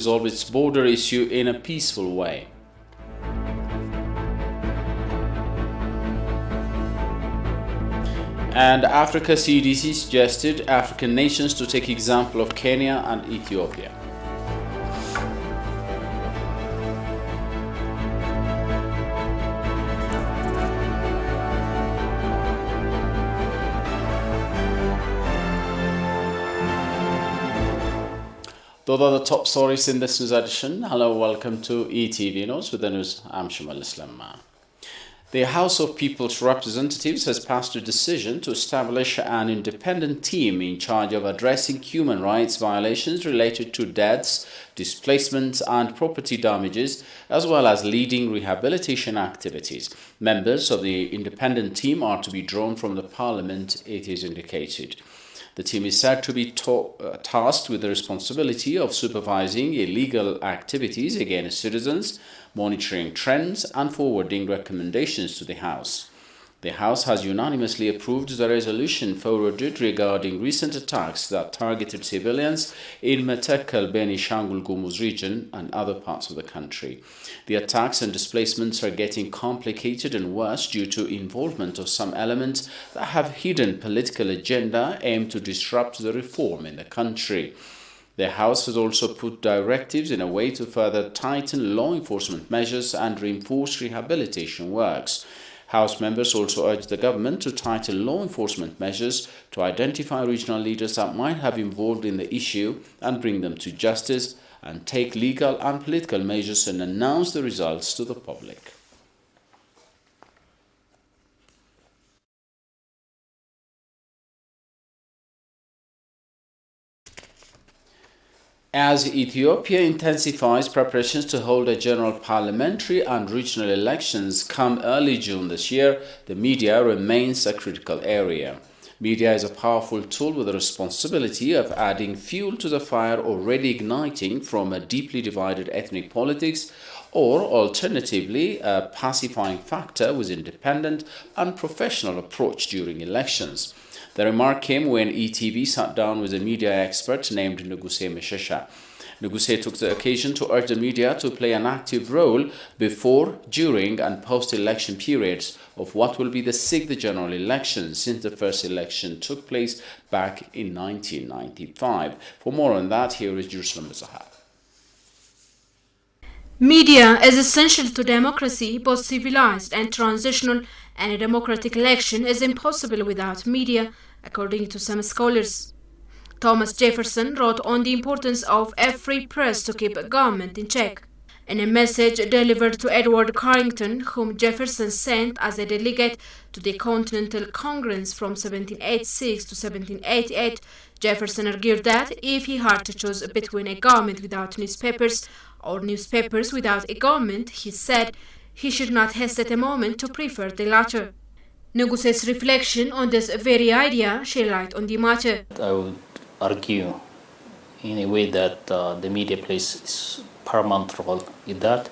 resolve its border issue in a peaceful way. And Africa CDC suggested African nations to take example of Kenya and Ethiopia. Those are the top stories in this news edition. Hello, welcome to ETV News. With the news, I'm Shamal Islam. The House of People's Representatives has passed a decision to establish an independent team in charge of addressing human rights violations related to deaths, displacements, and property damages, as well as leading rehabilitation activities. Members of the independent team are to be drawn from the Parliament, it is indicated. The team is said to be tasked with the responsibility of supervising illegal activities against citizens, monitoring trends, and forwarding recommendations to the House. The House has unanimously approved the resolution forwarded regarding recent attacks that targeted civilians in Matakkal, Beni Shangul Gumuz region and other parts of the country. The attacks and displacements are getting complicated and worse due to involvement of some elements that have hidden political agenda aimed to disrupt the reform in the country. The House has also put directives in a way to further tighten law enforcement measures and reinforce rehabilitation works. House members also urged the government to tighten law enforcement measures to identify regional leaders that might have involved in the issue and bring them to justice, and take legal and political measures and announce the results to the public. As Ethiopia intensifies preparations to hold a general parliamentary and regional elections come early June this year, the media remains a critical area. Media is a powerful tool with the responsibility of adding fuel to the fire already igniting from a deeply divided ethnic politics, or alternatively, a pacifying factor with independent and professional approach during elections. The remark came when ETV sat down with a media expert named Nuguse Meshesha. Nuguse took the occasion to urge the media to play an active role before, during, and post-election periods of what will be the sixth general election since the first election took place back in 1995. For more on that, here is Jerusalem Zahar. Media is essential to democracy. Both civilized and transitional, and a democratic election is impossible without media, according to some scholars. Thomas Jefferson wrote on the importance of a free press to keep government in check. In a message delivered to Edward Carrington, whom Jefferson sent as a delegate to the Continental Congress from 1786 to 1788, Jefferson argued that if he had to choose between a government without newspapers or newspapers without a government, he said he should not hesitate a moment to prefer the latter. Nuguse's reflection on this very idea shed light on the matter. I would argue in a way that the media plays paramount role in that.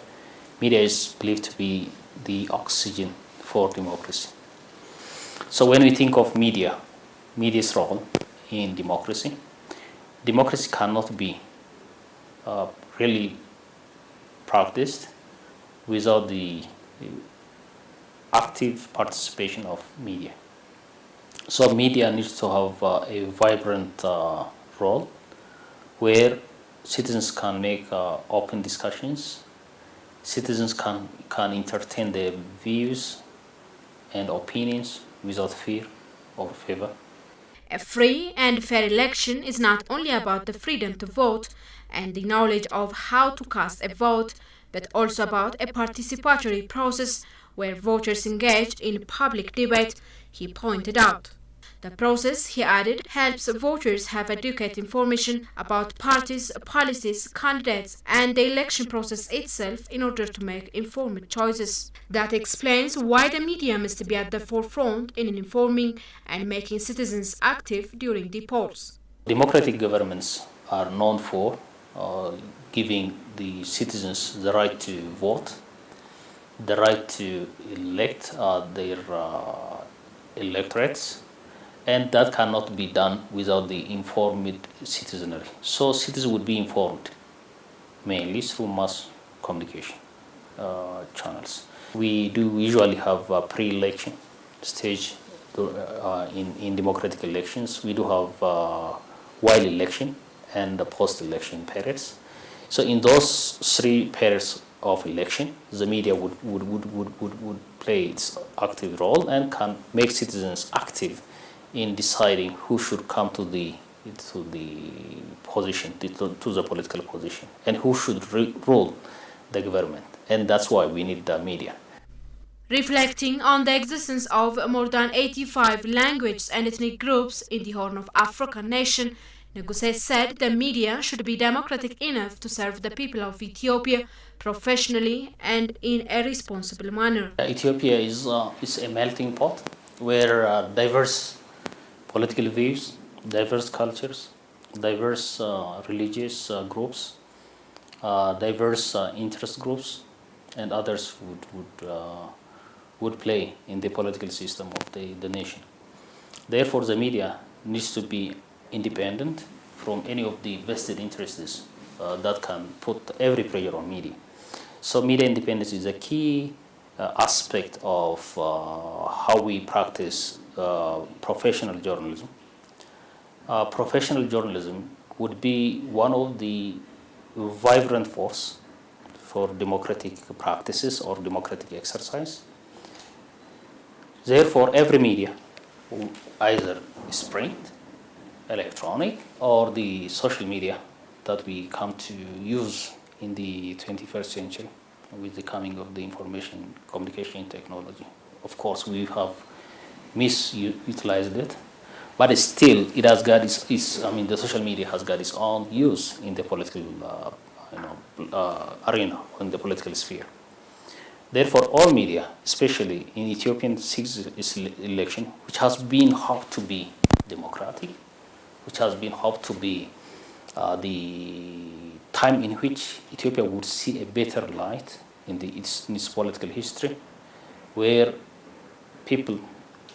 Media is believed to be the oxygen for democracy. So when we think of media's role in democracy cannot be really practiced without the active participation of media. So media needs to have a vibrant role where citizens can make open discussions, citizens can entertain their views and opinions without fear or favor. A free and fair election is not only about the freedom to vote and the knowledge of how to cast a vote, but also about a participatory process where voters engage in public debate, he pointed out. The process, he added, helps voters have adequate information about parties, policies, candidates, and the election process itself in order to make informed choices. That explains why the media must be at the forefront in informing and making citizens active during the polls. Democratic governments are known for giving the citizens the right to vote, the right to elect their electorates, and that cannot be done without the informed citizenry. So citizens would be informed mainly through mass communication channels. We do usually have a pre-election stage in democratic elections. We do have while election and the post-election periods. So in those three periods of election, the media would play its active role and can make citizens active in deciding who should come to the position, to the political position, and who should rule the government. And that's why we need the media. Reflecting on the existence of more than 85 languages and ethnic groups in the Horn of Africa nation, Neguse said the media should be democratic enough to serve the people of Ethiopia professionally and in a responsible manner. Ethiopia is a melting pot where diverse political views, diverse cultures, diverse religious groups, diverse interest groups, and others would play in the political system of the nation. Therefore, the media needs to be independent from any of the vested interests that can put every pressure on media. So media independence is a key aspect of how we practice professional journalism. Professional journalism would be one of the vibrant force for democratic practices or democratic exercise. Therefore, every media, either print, electronic, or the social media that we come to use in the 21st century with the coming of the information communication technology. Of course, we have misutilized it, but still it has got the social media has got its own use in the political arena, in the political sphere. Therefore, all media, especially in Ethiopian election, which has been hoped to be democratic, which has been hoped to be the time in which Ethiopia would see a better light in its political history, where people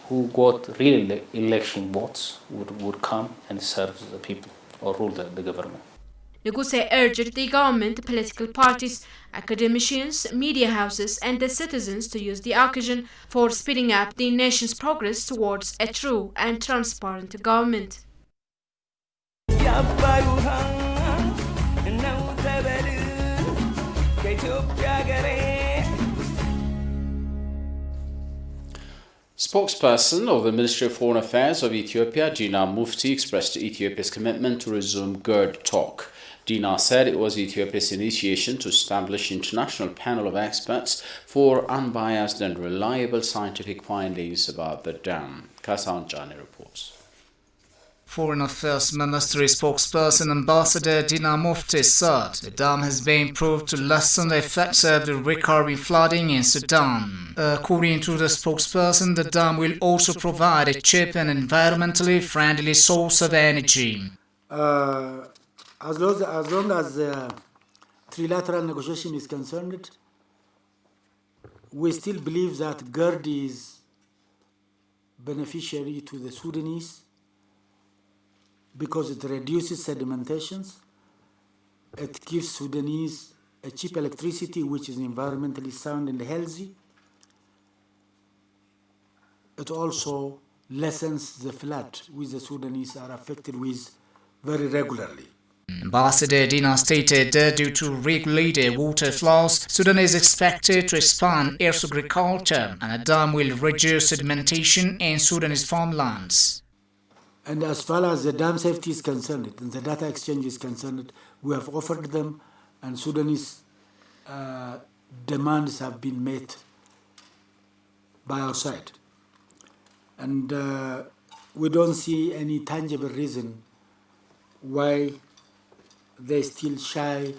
who got real election votes would come and serve the people or rule the government. Neguse urged the government, political parties, academicians, media houses, and the citizens to use the occasion for speeding up the nation's progress towards a true and transparent government. Spokesperson of the Ministry of Foreign Affairs of Ethiopia, Dina Mufti, expressed Ethiopia's commitment to resume GERD talk. Dina said it was Ethiopia's initiation to establish an international panel of experts for unbiased and reliable scientific findings about the dam. Kasan Jani reports. Foreign Affairs Ministry spokesperson Ambassador Dina Mufti said the dam has been proved to lessen the effects of the recurring flooding in Sudan. According to the spokesperson, the dam will also provide a cheap and environmentally friendly source of energy. As long as the trilateral negotiation is concerned, we still believe that GERD is beneficiary to the Sudanese because it reduces sedimentations, it gives Sudanese a cheap electricity which is environmentally sound and healthy. It also lessens the flood which the Sudanese are affected with very regularly. Ambassador Dina stated that due to regulated water flows, Sudan is expected to expand its agriculture and a dam will reduce sedimentation in Sudanese farmlands. And as far as the dam safety is concerned and the data exchange is concerned, we have offered them and Sudanese demands have been met by our side. And we don't see any tangible reason why they still shy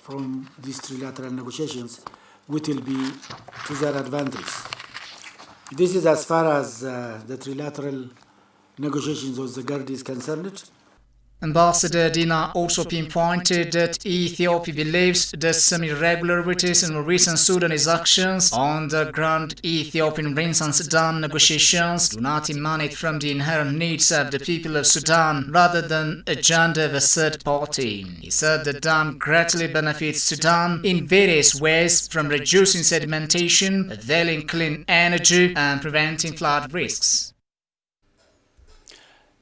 from these trilateral negotiations, which will be to their advantage. This is as far as the trilateral negotiations of the GERD is concerned. Ambassador Dina also pinpointed that Ethiopia believes that some irregularities in recent Sudanese actions on the ground Ethiopian brings on Sudan negotiations do not emanate from the inherent needs of the people of Sudan rather than agenda of a third party. He said the dam greatly benefits Sudan in various ways, from reducing sedimentation, availing clean energy, and preventing flood risks.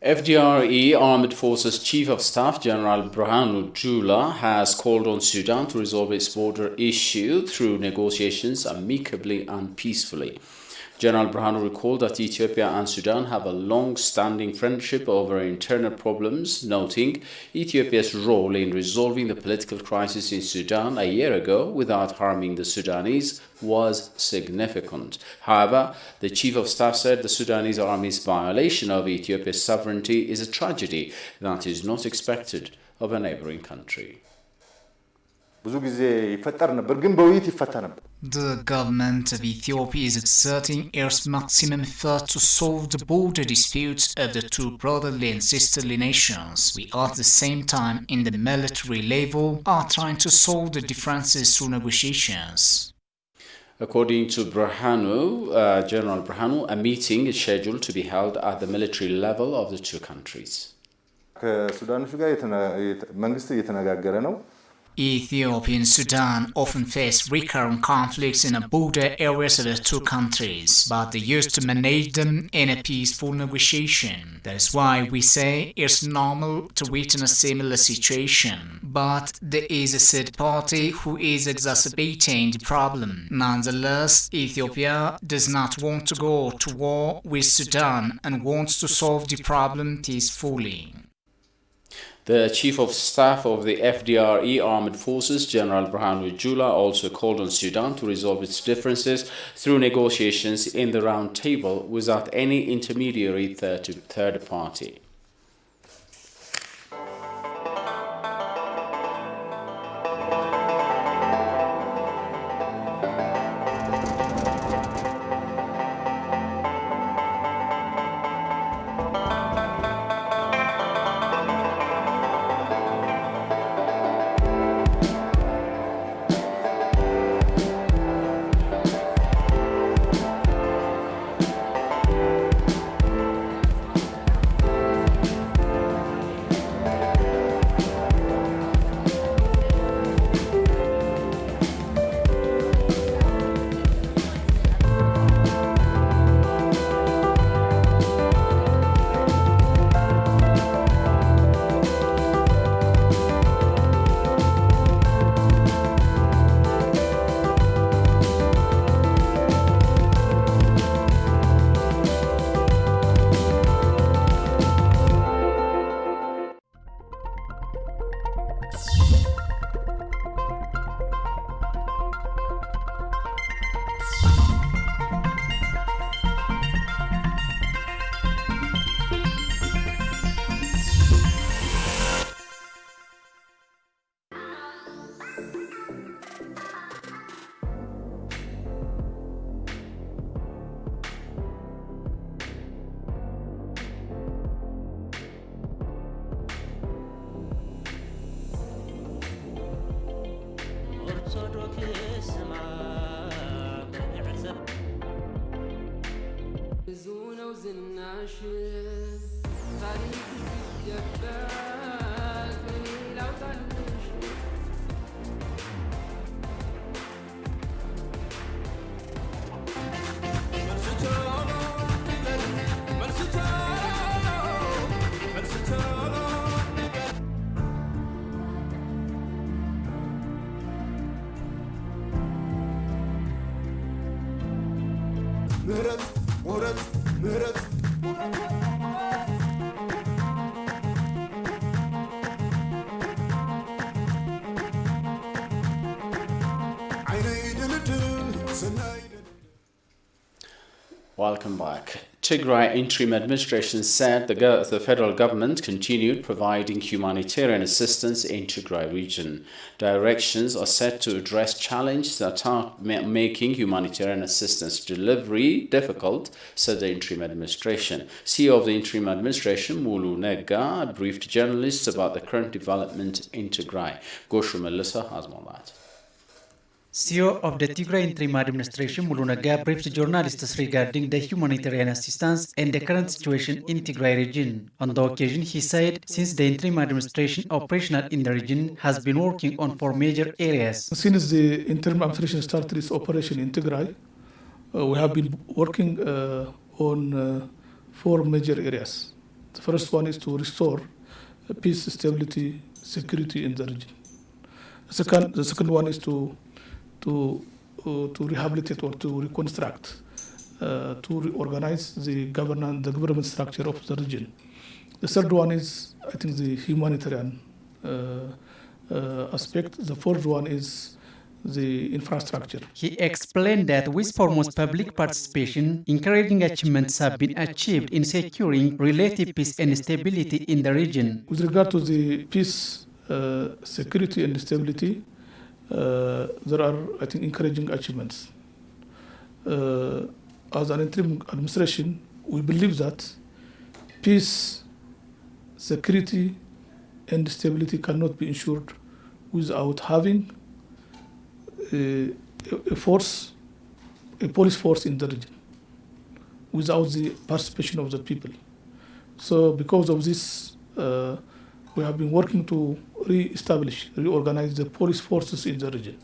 FDRE Armed Forces Chief of Staff General Burhanu Jula has called on Sudan to resolve its border issue through negotiations amicably and peacefully. General Burhanu recalled that Ethiopia and Sudan have a long-standing friendship over internal problems, noting Ethiopia's role in resolving the political crisis in Sudan a year ago without harming the Sudanese was significant. However, the Chief of Staff said the Sudanese army's violation of Ethiopia's sovereignty is a tragedy that is not expected of a neighboring country. The government of Ethiopia is exerting its maximum effort to solve the border disputes of the two brotherly and sisterly nations. We at the same time, in the military level, are trying to solve the differences through negotiations. According to General Burhanu, a meeting is scheduled to be held at the military level of the two countries. Ethiopia and Sudan often face recurrent conflicts in the border areas of the two countries, but they used to manage them in a peaceful negotiation. That is why we say it's normal to witness a similar situation. But there is a third party who is exacerbating the problem. Nonetheless, Ethiopia does not want to go to war with Sudan and wants to solve the problem peacefully. The Chief of Staff of the FDRE Armed Forces, General Burhanu Jula, also called on Sudan to resolve its differences through negotiations in the round table without any intermediary third party. Welcome back. Tigray interim administration said the federal government continued providing humanitarian assistance in Tigray region. Directions are set to address challenges that are making humanitarian assistance delivery difficult, said the interim administration. CEO of the interim administration, Mulu Nega, briefed journalists about the current development in Tigray. Goshu Melissa has more that. CEO of the Tigray Interim Administration, Mulu Nega, briefed journalists regarding the humanitarian assistance and the current situation in Tigray region. On the occasion, he said, since the interim administration operational in the region has been working on 4 major areas. Since the interim administration started its operation in Tigray, we have been working on 4 major areas. The first one is to restore peace, stability, security in the region. The second one is to rehabilitate or to reconstruct, to reorganize the government structure of the region. The third one is, I think, the humanitarian aspect. The fourth one is the infrastructure. He explained that with foremost public participation, encouraging achievements have been achieved in securing relative peace and stability in the region. With regard to the peace, security and stability, there are, I think, encouraging achievements. As an interim administration, we believe that peace, security, and stability cannot be ensured without having a police force in the region, without the participation of the people. So because of this, we have been working to reorganize the police forces in the region.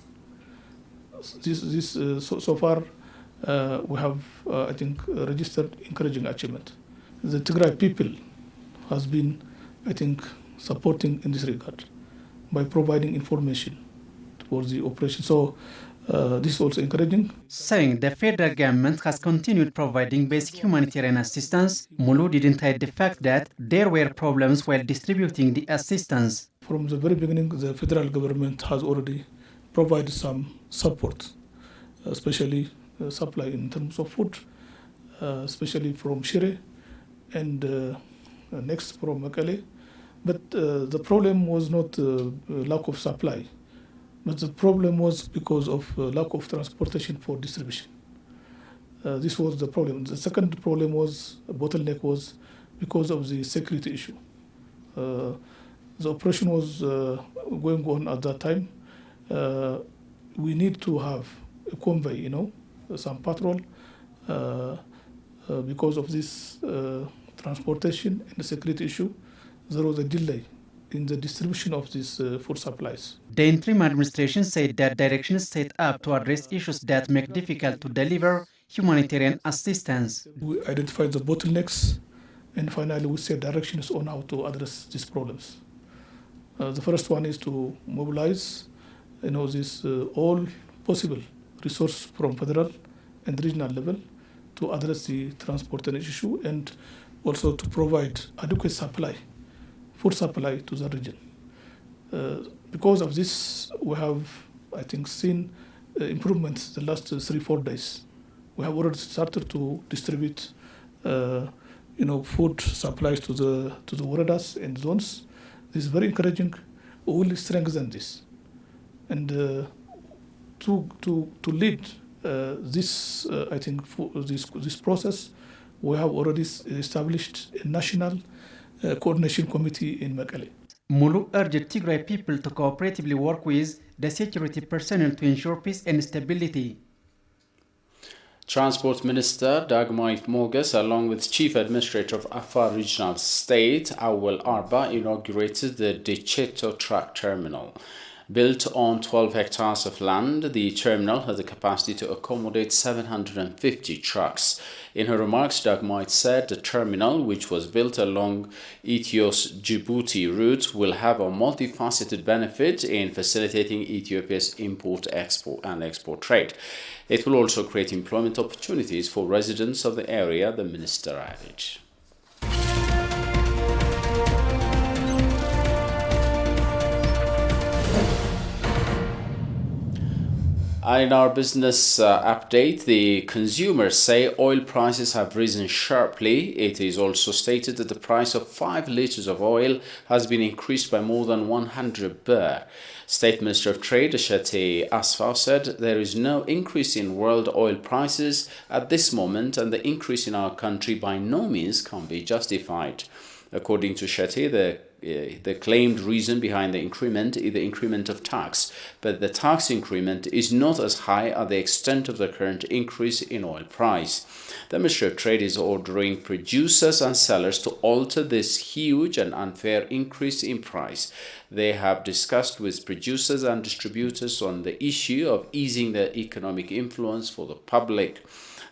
So far, we have, I think, registered encouraging achievement. The Tigray people has been, I think, supporting in this regard by providing information towards the operation. So this is also encouraging. Saying the federal government has continued providing basic humanitarian assistance, Mulu didn't hide the fact that there were problems while distributing the assistance. From the very beginning, the federal government has already provided some support, especially supply in terms of food, especially from Shire and next from Mekelle. But the problem was not lack of supply, but the problem was because of lack of transportation for distribution. This was the problem. The second problem was, bottleneck was because of the security issue. The operation was going on at that time. We need to have a convoy, some patrol. Because of this transportation and the security issue, there was a delay in the distribution of these food supplies. The interim administration said that directions set up to address issues that make difficult to deliver humanitarian assistance. We identified the bottlenecks, and finally we set directions on how to address these problems. The first one is to mobilize, this all possible resources from federal and regional level to address the transportation issue, and also to provide adequate supply, food supply to the region. Because of this, we have, I think, seen improvements the last 3-4 days. We have already started to distribute, food supplies to the woredas and zones. This is very encouraging. We will strengthen this, and to lead this, I think, this process, we have already established a national coordination committee in Mekelle. Mulu urged Tigray people to cooperatively work with the security personnel to ensure peace and stability. Transport Minister Dagmait Moges, along with Chief Administrator of Afar Regional State, Awel Arba, inaugurated the Dicheto Truck Terminal. Built on 12 hectares of land, the terminal has the capacity to accommodate 750 trucks. In her remarks, Dagmait said the terminal, which was built along Ethiopia's-Djibouti route, will have a multifaceted benefit in facilitating Ethiopia's import, export trade. It will also create employment opportunities for residents of the area, the minister added. In our business update, the consumers say oil prices have risen sharply. It is also stated that the price of 5 liters of oil has been increased by more than 100 birr. State Minister of Trade Shati Asfar said there is no increase in world oil prices at this moment, and the increase in our country by no means can be justified. According to Shati, the claimed reason behind the increment is the increment of tax, but the tax increment is not as high as the extent of the current increase in oil price. The Ministry of Trade is ordering producers and sellers to alter this huge and unfair increase in price. They have discussed with producers and distributors on the issue of easing their economic influence for the public.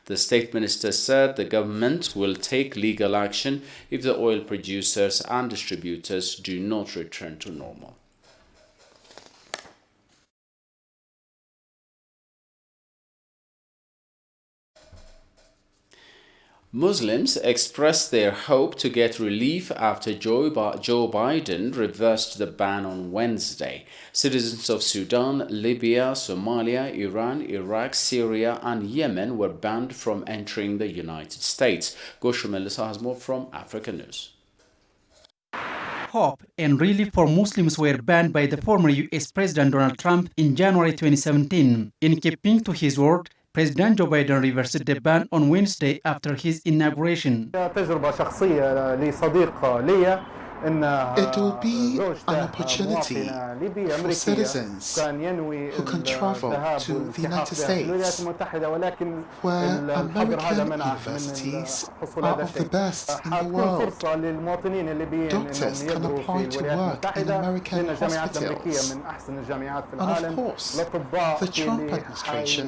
The State Minister said the government will take legal action if the oil producers and distributors do not return to normal. Muslims expressed their hope to get relief after Joe Biden reversed the ban on Wednesday. Citizens of Sudan, Libya, Somalia, Iran, Iraq, Syria and Yemen were banned from entering the United States. Goshu Melissa has more from Africa News. Hope and relief for Muslims were banned by the former US President Donald Trump in January 2017. In keeping to his word, President Joe Biden reversed the ban on Wednesday after his inauguration. It will be an opportunity for citizens who can travel to the United States, where American universities are of the best in the world. Doctors can apply to work in American hospitals. And of course, the Trump administration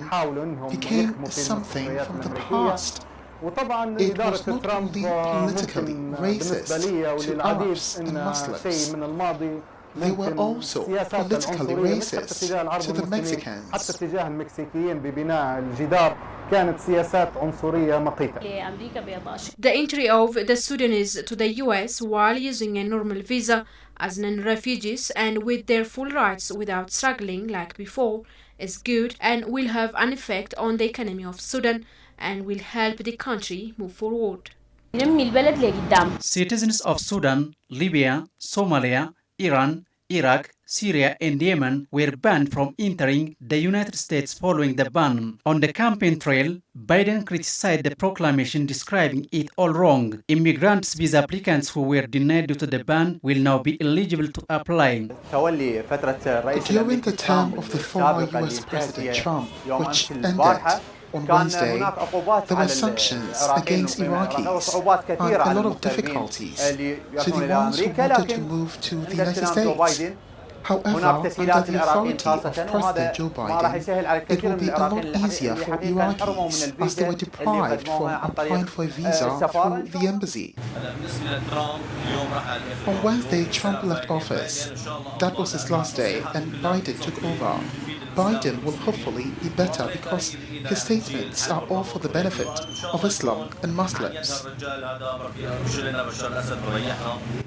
became something from the past. It was not only politically racist to Arabs and Muslims, they were also politically racist to the Mexicans. The entry of the Sudanese to the US while using a normal visa as non-refugees and with their full rights without struggling like before is good and will have an effect on the economy of Sudan and will help the country move forward. Citizens of Sudan, Libya, Somalia, Iran, Iraq, Syria and Yemen were banned from entering the United States following the ban. On the campaign trail, Biden criticized the proclamation, describing it all wrong. Immigrants visa applicants who were denied due to the ban will now be eligible to apply. During the term of the former US President Trump, which ended on Wednesday, there were sanctions against Iraqis and a lot of difficulties to the ones who wanted to move to the United States. However, under the authority of President Joe Biden, it will be a lot easier for Iraqis as they were deprived from applying for a visa through the embassy. On Wednesday, Trump left office. That was his last day, and Biden took over. Biden will hopefully be better because his statements are all for the benefit of Islam and Muslims.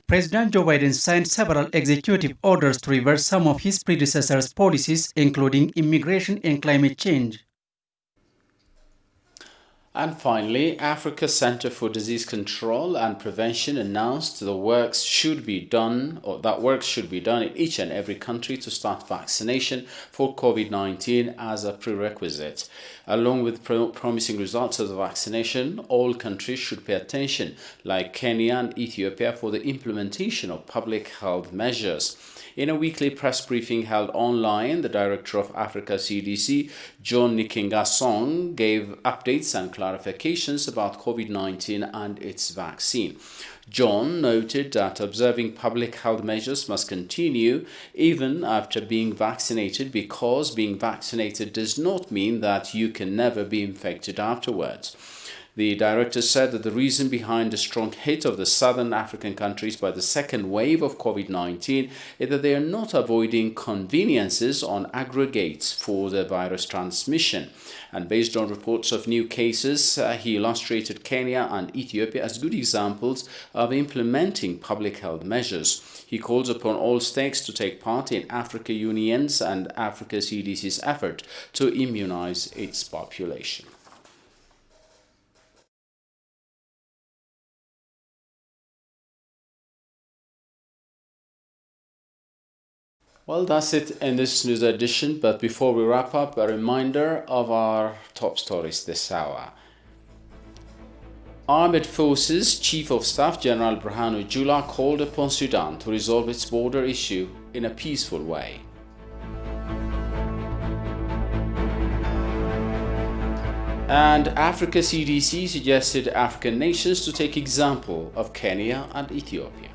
President Joe Biden signed several executive orders to reverse some of his predecessors' policies, including immigration and climate change. And finally, Africa Center for Disease Control and Prevention announced that works should be done in each and every country to start vaccination for COVID-19 as a prerequisite. Along with promising results of the vaccination, all countries should pay attention, like Kenya and Ethiopia, for the implementation of public health measures. In a weekly press briefing held online, the director of Africa CDC, John Nkengasong, gave updates and clarifications about COVID-19 and its vaccine. John noted that observing public health measures must continue even after being vaccinated, because being vaccinated does not mean that you can never be infected afterwards. The director said that the reason behind the strong hit of the southern African countries by the second wave of COVID-19 is that they are not avoiding conveniences on aggregates for the virus transmission. And based on reports of new cases, he illustrated Kenya and Ethiopia as good examples of implementing public health measures. He calls upon all states to take part in Africa Union's and Africa CDC's effort to immunize its population. Well, that's it in this news edition, but before we wrap up, a reminder of our top stories this hour. Armed Forces Chief of Staff General Burhanu Jula called upon Sudan to resolve its border issue in a peaceful way. And Africa CDC suggested African nations to take example of Kenya and Ethiopia.